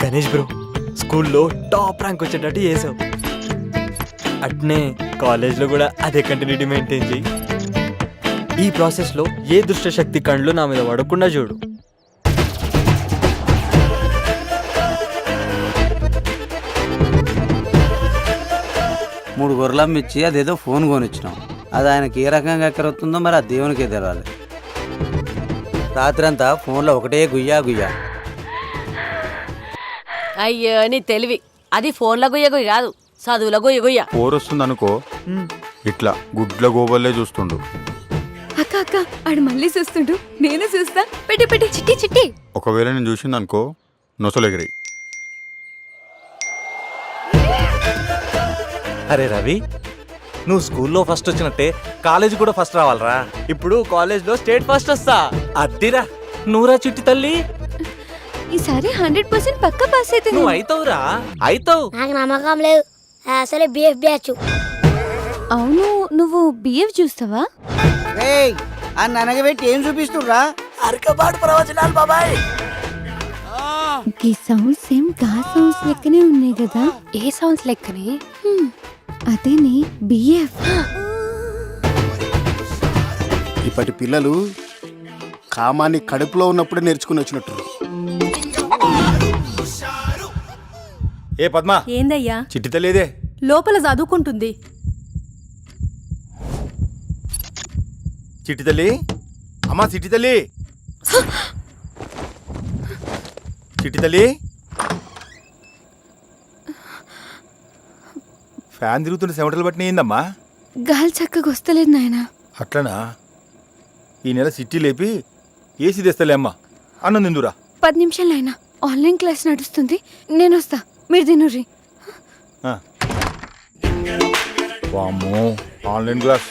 Ganesh bro స్కూల్లో top rank వచ్చేటట్టు చేసావు. అట్నే కాలేజ్లో కూడా అదే కంటిన్యూటీ మెయింటైన్ చేయి. ఈ ప్రాసెస్లో ఏ దుష్ట శక్తి కళ్ళు నా మీద పడకుండా చూడు. మూడు గొర్రెలం ఇచ్చి అదేదో ఫోన్ కొనిచ్చినాం. అది ఆయనకి ఏ రకంగా ఎక్కరవుతుందో మరి ఆ దేవునికే తెరాలి. రాత్రి అంతా ఫోన్లో ఒకటే గుయ్యా గుయ్యా. అయ్యో నీ తెలివి, అది ఫోన్ల గుయ్య గుయ్య కాదు, చదువుల గుయ్య గుయ్య. పోరొస్తుంది అనుకో, ఇట్లా గుడ్ల గోబల్లే చూస్తుండు. అక్క అక్క ఆడు మళ్ళీ చూస్తుండు, నేను చూస్తా. పెట్టి పెట్టి చిట్టి చిట్టి. ఒకవేళ నేను చూసింది అనుకో, నొసలెగిరి. అరే రవి, నువ్వు స్కూల్లో ఫస్ట్ వచ్చినట్టే కాలేజ్ కూడా ఫస్ట్ రావాలరా. ఇప్పుడు కాలేజ్లో స్టేట్ ఫస్ట్ వస్తా. అద్దిరా, నువ్వురా చిట్టి తల్లి, ఈసారి 100% పక్క పాస్ అయితే నువ్వు అయితావురా, అయితావు. నాకు నమ్మకం లేదు, అసలే బిఎఫ్ బ్యాచ్. అవును, నువ్వు బిఎఫ్ చూస్తావా? అని అనగబెట్టి ఏం చూపిస్తుర్రా? అరకబాటు ప్రవచనాలు బాబాయ్. ఈ సౌండ్స్ సేమ్ గా సౌండ్స్ లెక్కనే ఉన్నాయి కదా. ఏ సౌండ్స్ లెక్కనే? అదేనే బిఎఫ్. ఇప్పటి పిల్లలు కామాన్ని కడుపులో ఉన్నప్పుడే నేర్చుకుని వచ్చినట్టు. ఏ పద్మా, ఏందయ్యా? చిట్టి తెలియదే. లోపల చదువుకుంటుంది. చిట్టి తల్లి, అమ్మా చిట్టి తల్లి, చిట్టి తల్లి. ఫ్యాన్ తిరుగుతుంటే చెమటలు పట్టిన ఏందమ్మా? గాలి చక్కగా వస్తలేదు నాయనా. అట్లనా? ఈ నెల సిట్టి లేపి ఏసీ తెస్తలే అమ్మా. అన్నం తిందురా. 10 నిమిషాలు అయినా ఆన్లైన్ క్లాస్ నడుస్తుంది, నేను వస్తా, మీరు తినుర్రి. వామ్మో, ఆన్లైన్ క్లాస్.